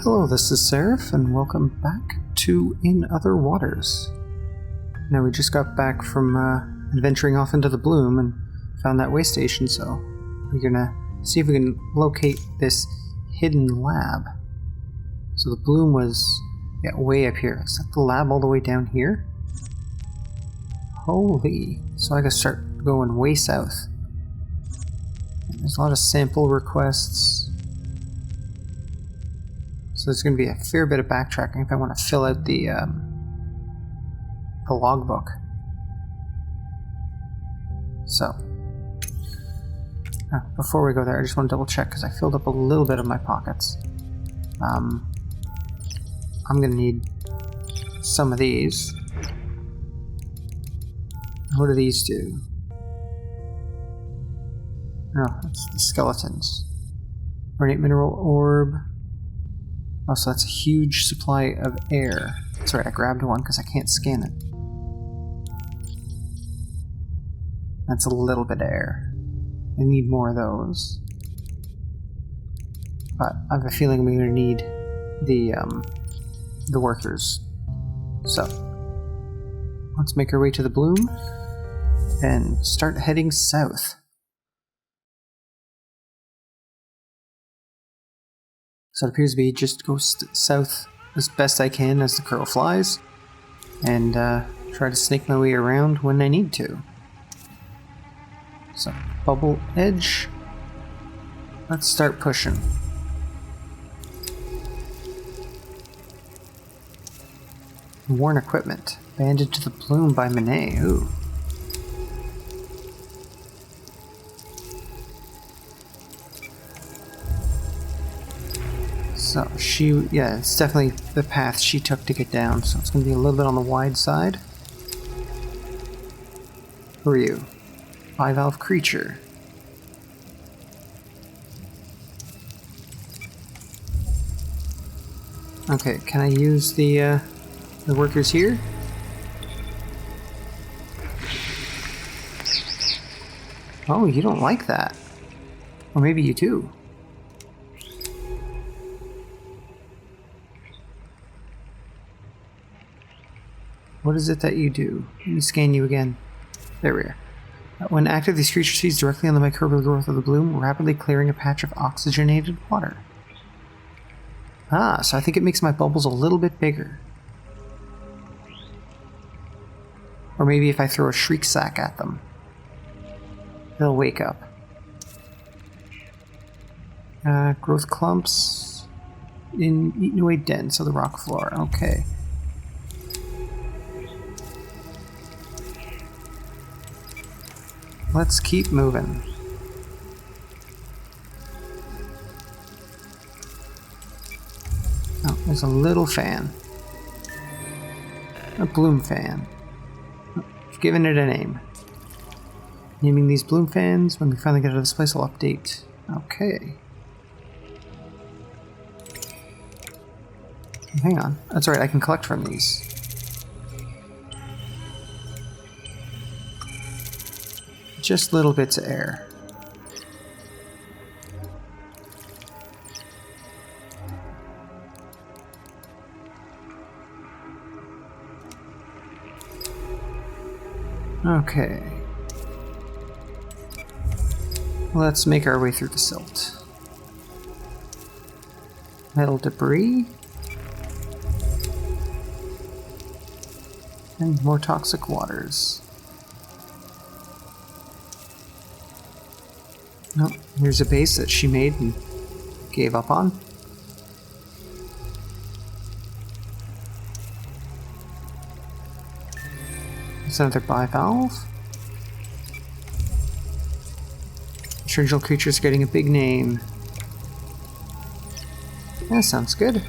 Hello, this is Seraph, and welcome back to In Other Waters. Now, we just got back from adventuring off into the Bloom and found that way station, so we're gonna see if we can locate this hidden lab. So the Bloom was way up here. Is that the lab all the way down here? Holy. So I gotta start going way south. There's a lot of sample requests. So there's going to be a fair bit of backtracking if I want to fill out the logbook. So, before we go there, I just want to double check because I filled up a little bit of my pockets. I'm going to need some of these. What do these do? Oh, it's the skeletons. Ornate mineral orb. Oh, so that's a huge supply of air. That's right, I grabbed one because I can't scan it. That's a little bit of air. I need more of those. But I have a feeling we're going to need the workers. So, let's make our way to the Bloom and start heading south. So it appears to be just go south as best I can as the crow flies, and try to snake my way around when I need to. So, bubble edge. Let's start pushing. Worn equipment. Banded to the Bloom by Monet. Ooh. So it's definitely the path she took to get down, so it's going to be a little bit on the wide side. Who are you? Bivalve creature. Okay, can I use the workers here? Oh, you don't like that. Or maybe you do. What is it that you do? Let me scan you again. There we are. When active, these creatures feed directly on the microbial growth of the Bloom, rapidly clearing a patch of oxygenated water. Ah, so I think it makes my bubbles a little bit bigger. Or maybe if I throw a shriek sack at them, they'll wake up. Growth clumps in eaten away dents of the rock floor. Okay. Let's keep moving. Oh, there's a little fan. A Bloom fan. I've given it a name. Naming these Bloom fans. When we finally get out of this place, I'll update. Okay. Hang on. That's right, I can collect from these. Just little bits of air. Okay. Let's make our way through the silt. Metal debris. And more toxic waters. Oh, here's a base that she made and gave up on. It's another bivalve. Original creature's getting a big name. That sounds good.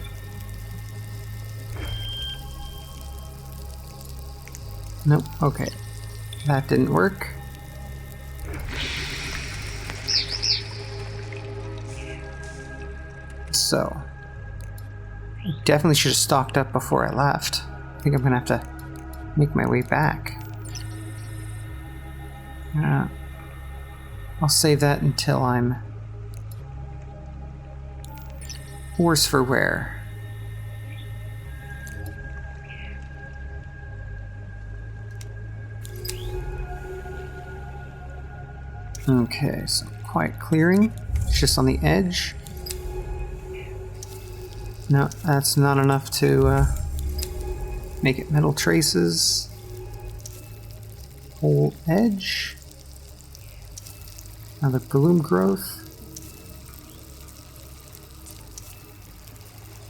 Nope, okay. That didn't work. So, I definitely should have stocked up before I left. I think I'm gonna have to make my way back. I'll save that until I'm worse for wear. Okay, so quiet clearing. It's just on the edge. No, that's not enough to make it metal traces. Whole edge. Another bloom growth.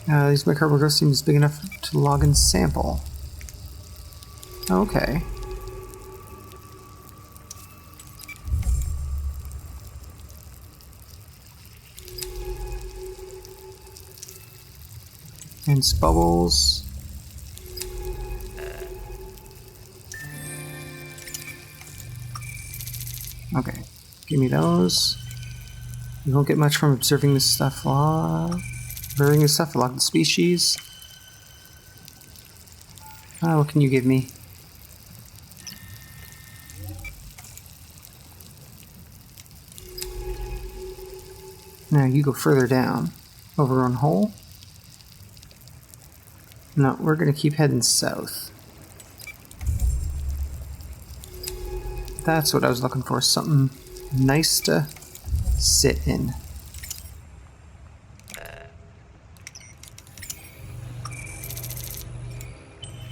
These microbial growths seems big enough to log and sample. Okay. Dense bubbles. Okay, give me those. You won't get much from observing this stuff. Observing this stuff, a lot of the species. What can you give me? Now you go further down. Overgrown hole. No, we're gonna keep heading south. That's what I was looking for, something nice to sit in.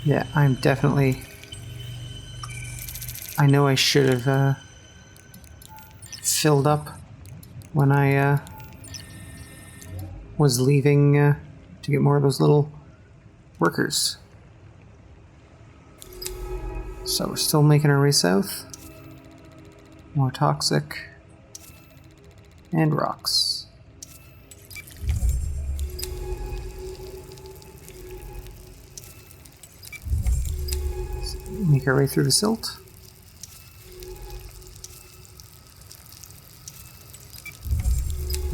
Yeah, I'm definitely... I know I should have filled up when I was leaving to get more of those little workers. So we're still making our way south. More toxic. And rocks. So make our way through the silt.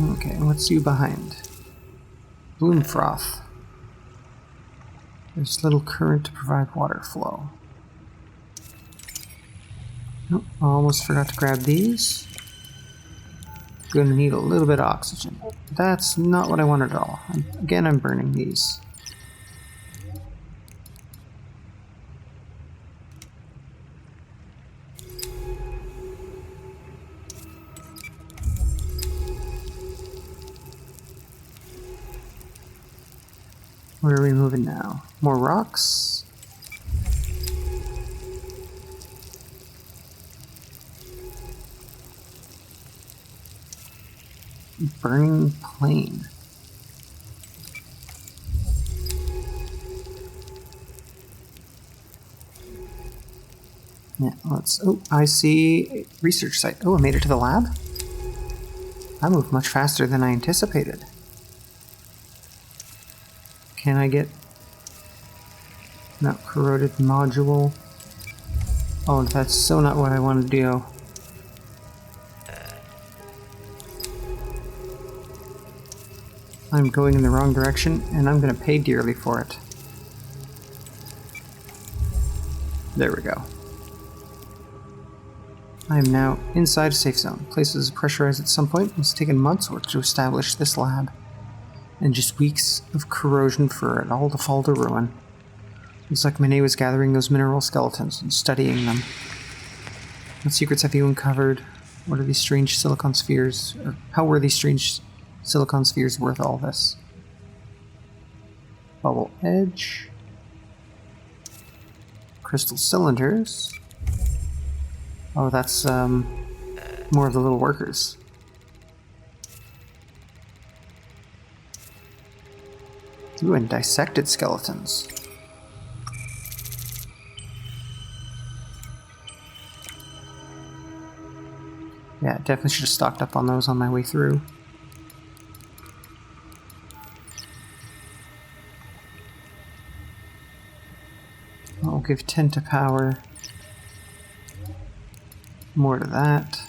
Okay, what's you behind? Bloom froth. There's little current to provide water flow. Nope, almost forgot to grab these. Gonna need a little bit of oxygen. That's not what I wanted at all. Again, I'm burning these. Where are we moving now? More rocks? Burning plain. Yeah, let's... Oh, I see a research site. Oh, I made it to the lab? I moved much faster than I anticipated. Can I get... Not corroded module? Oh, that's so not what I want to do. I'm going in the wrong direction, and I'm going to pay dearly for it. There we go. I am now inside a safe zone. Place is pressurized at some point. It's taken months work to establish this lab. And just weeks of corrosion for it all to fall to ruin. Looks like Monet was gathering those mineral skeletons and studying them. What secrets have you uncovered? What are these strange silicon spheres? Or how were these strange silicon spheres worth all this? Bubble edge. Crystal cylinders. Oh, that's more of the little workers. Ooh, and dissected skeletons. Yeah, definitely should have stocked up on those on my way through. I'll give 10 to power. More to that.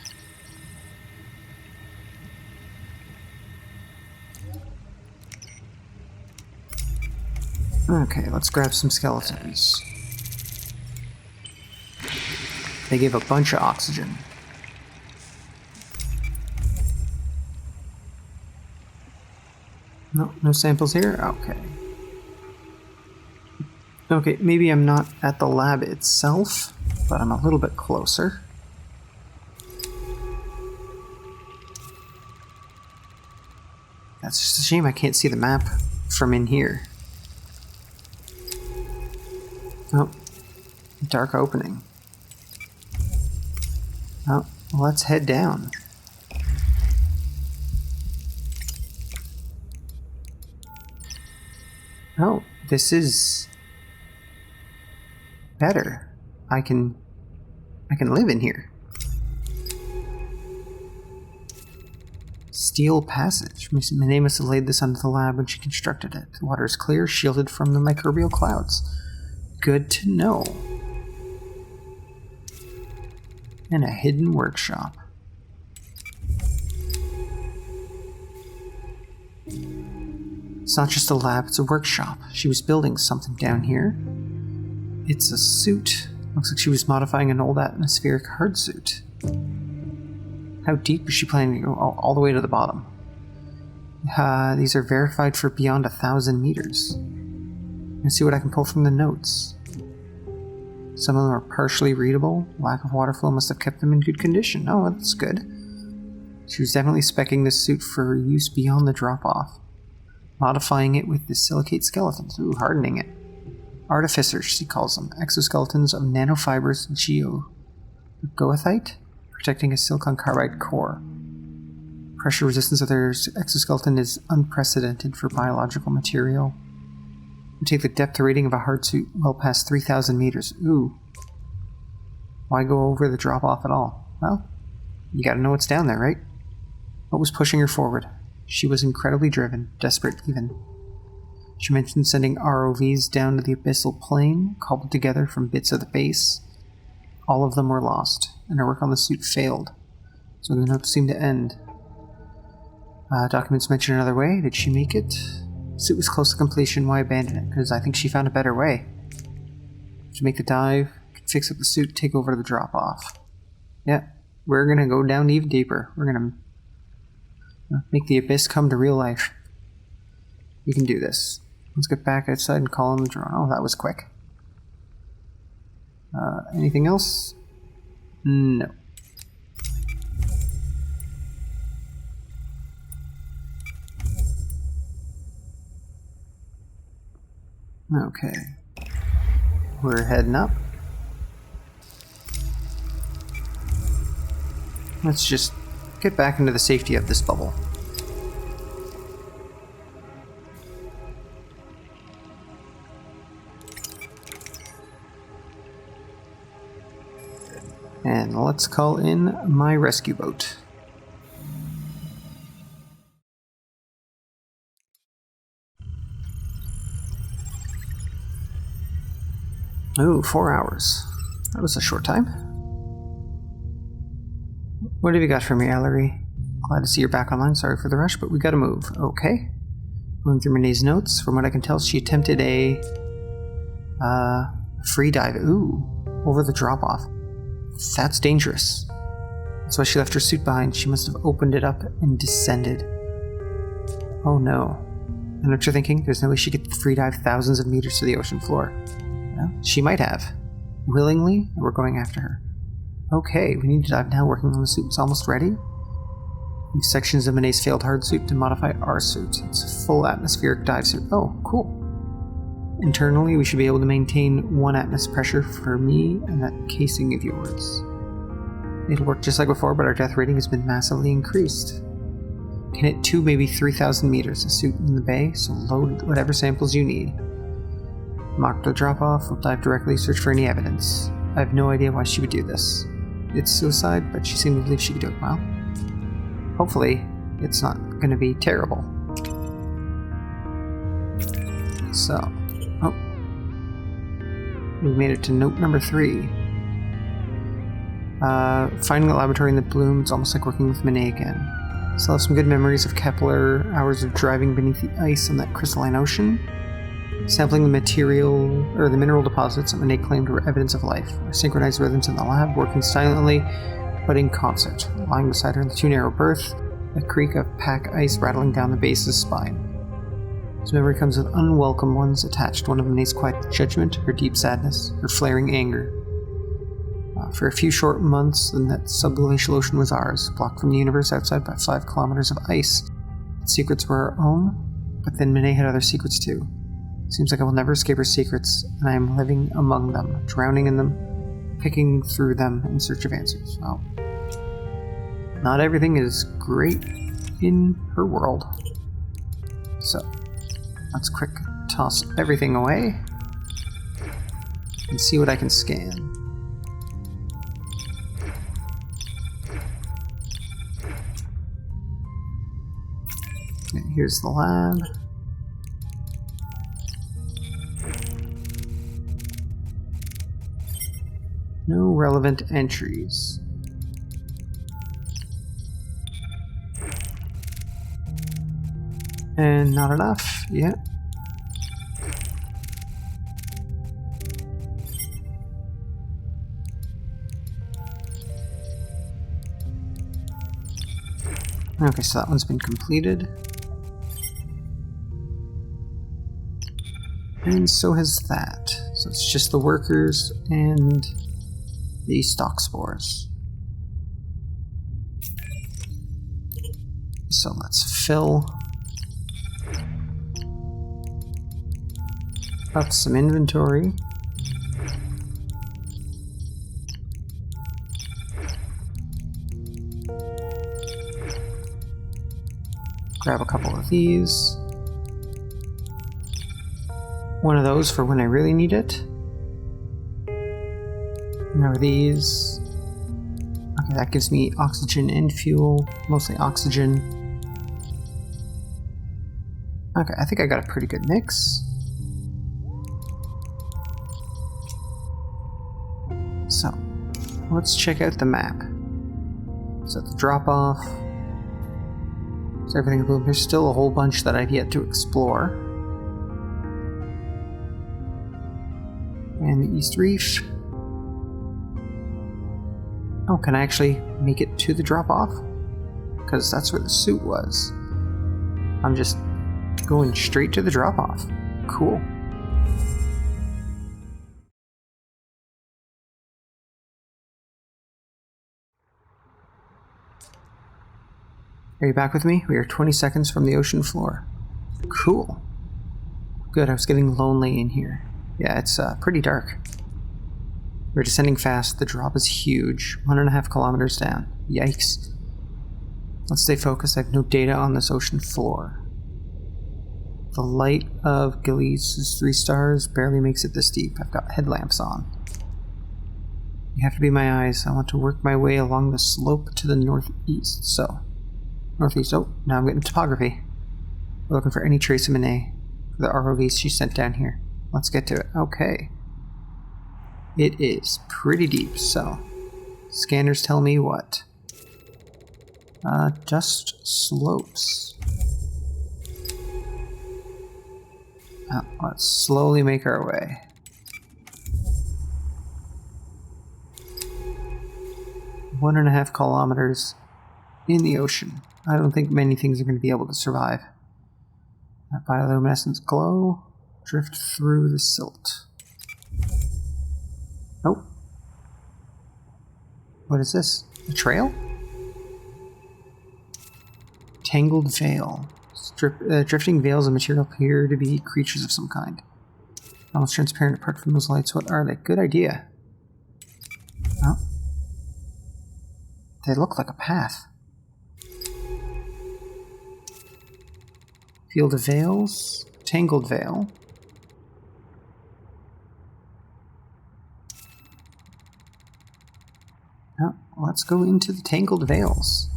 Okay, let's grab some skeletons. They give a bunch of oxygen. No samples here? Okay. Okay, maybe I'm not at the lab itself, but I'm a little bit closer. That's just a shame I can't see the map from in here. Oh, dark opening. Oh, let's head down. Oh, this is better. I can live in here. Steel passage. Monet must have laid this under the lab when she constructed it. The water is clear, shielded from the microbial clouds. Good to know. And a hidden workshop. It's not just a lab, it's a workshop. She was building something down here. It's a suit. Looks like she was modifying an old atmospheric hard suit. How deep is she planning to go? Oh, all the way to the bottom. These are verified for beyond 1,000 meters. Let's see what I can pull from the notes. Some of them are partially readable. Lack of water flow must have kept them in good condition. Oh, that's good. She was definitely speccing this suit for use beyond the drop-off. Modifying it with the silicate skeletons. Ooh, hardening it. Artificers, she calls them. Exoskeletons of nanofibers and geogoethite, protecting a silicon carbide core. Pressure resistance of their exoskeleton is unprecedented for biological material. We take the depth rating of a hard suit well past 3,000 meters. Ooh. Why go over the drop-off at all? Well, you gotta know what's down there, right? What was pushing her forward? She was incredibly driven, desperate even. She mentioned sending ROVs down to the abyssal plane, cobbled together from bits of the base. All of them were lost, and her work on the suit failed. So the notes seemed to end. Documents mention another way. Did she make it? Suit was close to completion. Why abandon it? Because I think she found a better way. To make the dive, fix up the suit, take over to the drop-off. Yeah, we're gonna go down even deeper. We're gonna make the abyss come to real life. We can do this. Let's get back outside and call on the drone. Oh, that was quick. Anything else? No. Okay. We're heading up. Let's just get back into the safety of this bubble. And let's call in my rescue boat. Ooh, 4 hours. That was a short time. What have you got for me, Ellery? Glad to see you're back online. Sorry for the rush, but we gotta move. Okay. Going through Monet's notes. From what I can tell, she attempted a free dive. Ooh, over the drop-off. That's dangerous. That's why she left her suit behind. She must have opened it up and descended. Oh no. I know what you're thinking. There's no way she could free dive thousands of meters to the ocean floor. Well, she might have. Willingly, and we're going after her. Okay, we need to dive now. Working on the suit. It's almost ready. Use sections of Monet's failed hard suit to modify our suit. It's a full atmospheric dive suit. Oh, cool. Internally, we should be able to maintain 1 atmos pressure for me and that casing of yours. It'll work just like before, but our death rating has been massively increased. Can hit 2, maybe 3,000 meters. A suit in the bay, so load whatever samples you need. Mark the drop-off. We'll dive directly, search for any evidence. I have no idea why she would do this. It's suicide, but she seemed to believe she could do it well. Hopefully, it's not going to be terrible. So, oh. We made it to note number 3. Finding the laboratory in the bloom, it's almost like working with Monet again. Still have some good memories of Kepler, hours of driving beneath the ice on that crystalline ocean. Sampling the the mineral deposits that Monet claimed were evidence of life. Our synchronized rhythms in the lab, working silently, but in concert. Lying beside her in the too narrow berth, a creak of pack ice rattling down the base's spine. This memory comes with unwelcome ones attached. One of Monet's quiet judgment, her deep sadness, her flaring anger. For a few short months, then that subglacial ocean was ours, blocked from the universe outside by 5 kilometers of ice. secrets were our own, but then Monet had other secrets too. Seems like I will never escape her secrets, and I am living among them, drowning in them, picking through them in search of answers. Well, not everything is great in her world. So, let's quick toss everything away and see what I can scan. Okay, here's the lab. No relevant entries. And not enough yet. Okay, so that one's been completed. And so has that. So it's just the workers and the stalk spores. So let's fill up some inventory. Grab a couple of these. One of those for when I really need it. Now these. Okay, that gives me oxygen and fuel. Mostly oxygen. Okay, I think I got a pretty good mix. So, let's check out the map. So the drop-off. So everything boom. There's still a whole bunch that I've yet to explore. And the East Reef. Oh, can I actually make it to the drop-off? Because that's where the suit was. I'm just going straight to the drop-off. Cool. Are you back with me? We are 20 seconds from the ocean floor. Cool. Good, I was getting lonely in here. Yeah, it's pretty dark. We're descending fast. The drop is huge. 1.5 kilometers down. Yikes. Let's stay focused. I have no data on this ocean floor. The light of Gillies' 3 stars barely makes it this deep. I've got headlamps on. You have to be my eyes. I want to work my way along the slope to the northeast. So, northeast. Oh, now I'm getting topography. We're looking for any trace of Monet. For the ROVs she sent down here. Let's get to it. Okay. It is pretty deep, so scanners tell me what? Just slopes. Let's slowly make our way. One and a half kilometers in the ocean. I don't think many things are going to be able to survive. That bioluminescence glow. Drift through the silt. Oh. What is this? A trail? Tangled Veil. Drifting veils of material appear to be creatures of some kind. Almost transparent apart from those lights. What are they? Good idea. Oh. They look like a path. Field of Veils. Tangled Veil. Oh, let's go into the Tangled Veils.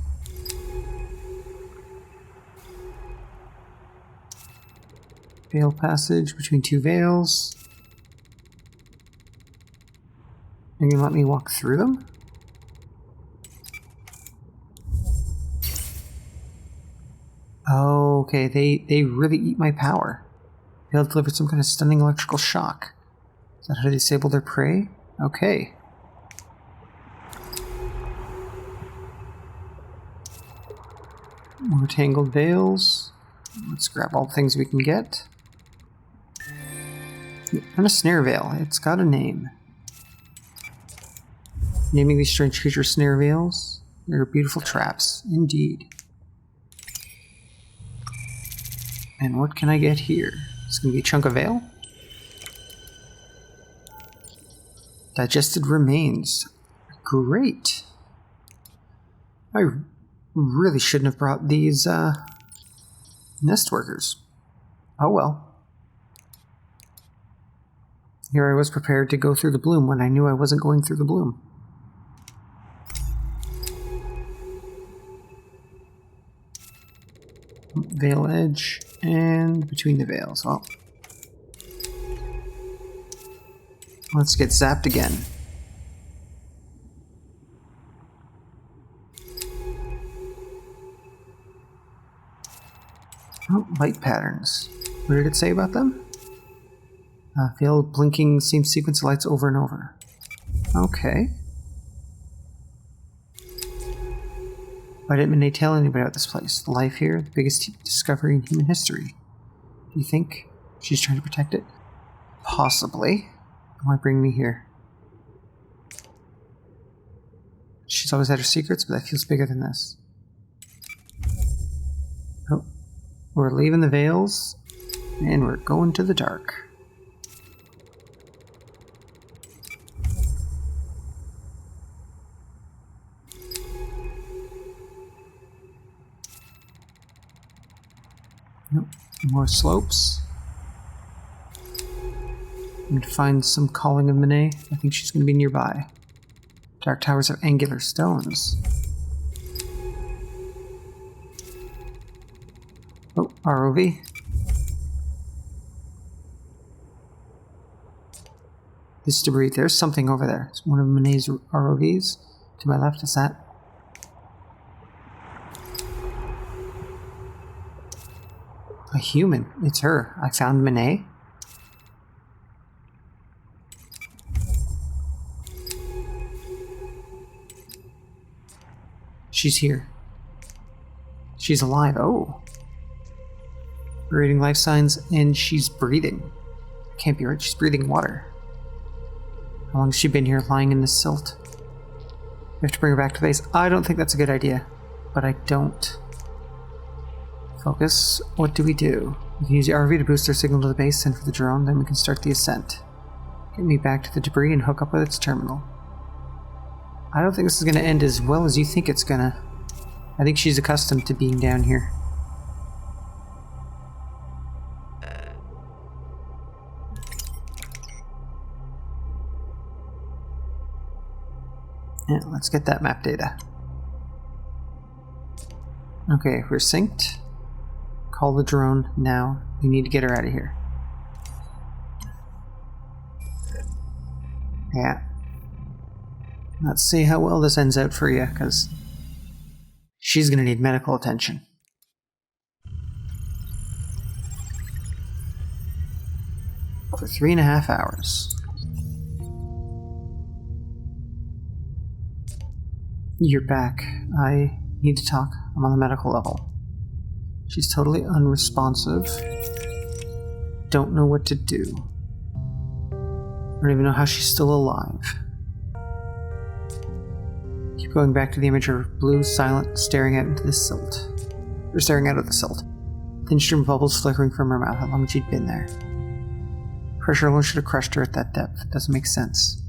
Veil passage between 2 veils. You can let me walk through them? Oh, okay, they really eat my power. They'll deliver some kind of stunning electrical shock. Is that how they disable their prey? Okay. More Tangled Veils. Let's grab all the things we can get. And a snare veil. It's got a name. Naming these strange creatures snare veils. They're beautiful traps, indeed. And what can I get here? It's going to be a chunk of veil? Digested remains. Great. I really shouldn't have brought these nest workers. Oh well. Here I was prepared to go through the bloom when I knew I wasn't going through the bloom. Veil edge and between the veils. Well, let's get zapped again. Oh, light patterns. What did it say about them? Veil blinking same sequence of lights over and over. Okay. Why didn't Monet tell anybody about this place? The life here, the biggest discovery in human history. Do you think she's trying to protect it? Possibly. Why bring me here? She's always had her secrets, but that feels bigger than this. Oh, we're leaving the veils, and we're going to the dark. Nope. More slopes. I'm going to find some calling of Monet. I think she's going to be nearby. Dark towers of angular stones. Oh, ROV. This debris. There's something over there. It's one of Monet's ROVs. To my left, is that? A human. It's her. I found Monet. She's here. She's alive. Oh. We're reading life signs and she's breathing. Can't be right. She's breathing water. How long has she been here lying in this silt? We have to bring her back to base. I don't think that's a good idea. But I don't. Focus. What do? We can use the RV to boost our signal to the base, send for the drone, then we can start the ascent. Get me back to the debris and hook up with its terminal. I don't think this is going to end as well as you think it's going to. I think she's accustomed to being down here. Yeah, let's get that map data. Okay, we're synced. Call the drone now. We need to get her out of here. Yeah. Let's see how well this ends out for you, because she's going to need medical attention. For 3.5 hours. You're back. I need to talk. I'm on the medical level. She's totally unresponsive. Don't know what to do. I don't even know how she's still alive. Keep going back to the image of her, blue, silent, staring out into the silt. Or staring out of the silt. Thin stream of bubbles flickering from her mouth. How long she'd been there. Pressure alone should have crushed her at that depth. It doesn't make sense.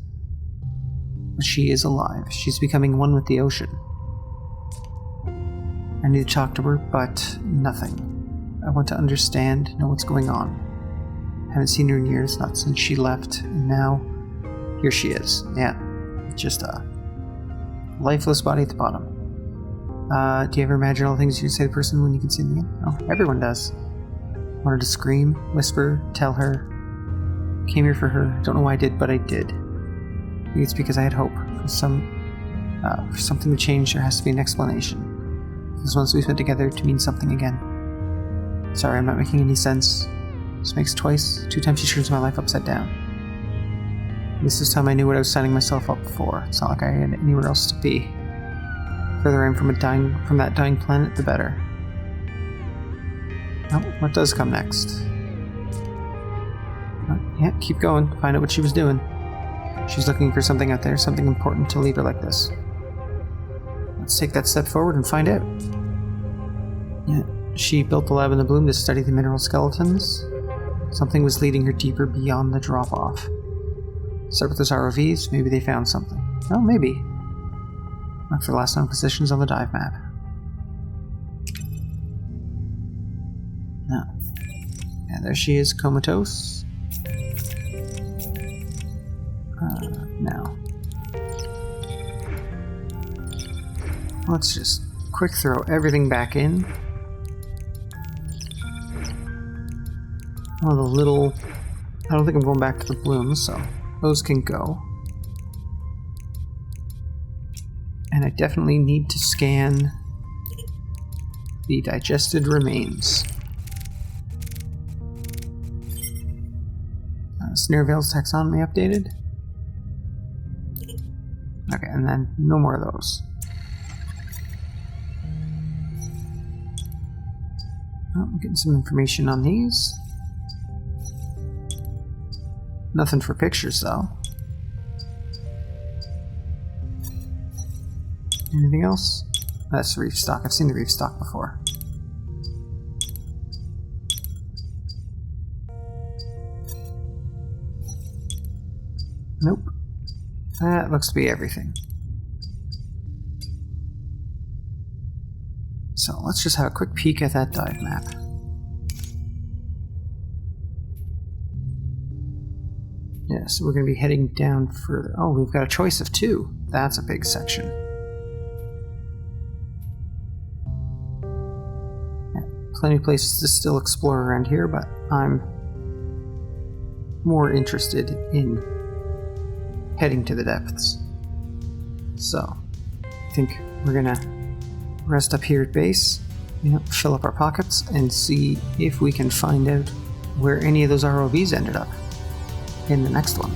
But she is alive. She's becoming one with the ocean. I need to talk to her, but nothing. I want to understand, know what's going on. Haven't seen her in years, not since she left, and now, here she is. Yeah, just a lifeless body at the bottom. Do you ever imagine all the things you say to the person when you can see them again? Oh, everyone does. Wanted to scream, whisper, tell her. Came here for her. Don't know why I did, but I did. Maybe it's because I had hope. For something to change, there has to be an explanation. This once we spent together to mean something again. Sorry, I'm not making any sense. This makes 2 times she turns my life upside down. This is time I knew what I was signing myself up for. It's not like I had anywhere else to be. The further I am from that dying planet, the better. Oh, what does come next? Yeah, keep going. Find out what she was doing. She's looking for something out there, something important to leave her like this. Let's take that step forward and find out. Yeah, She built the lab in the bloom to study the mineral skeletons. Something was leading her deeper beyond the drop-off. Start with those ROVs, maybe they found something. Oh, maybe. Look for the last known positions on the dive map. No. Yeah, there she is, comatose. Now. Let's just quick throw everything back in. Oh, the little... I don't think I'm going back to the blooms, so those can go. And I definitely need to scan the digested remains. Snare Veil's taxonomy updated. Okay, and then no more of those. Oh, I'm getting some information on these. Nothing for pictures, though. Anything else? That's the reef stock. I've seen the reef stock before. Nope. That looks to be everything. So let's just have a quick peek at that dive map. Yeah, so we're going to be heading down further. Oh, we've got a choice of 2. That's a big section. Yeah, plenty of places to still explore around here, but I'm more interested in heading to the depths. So, I think we're going to rest up here at base, fill up our pockets, and see if we can find out where any of those ROVs ended up in the next one.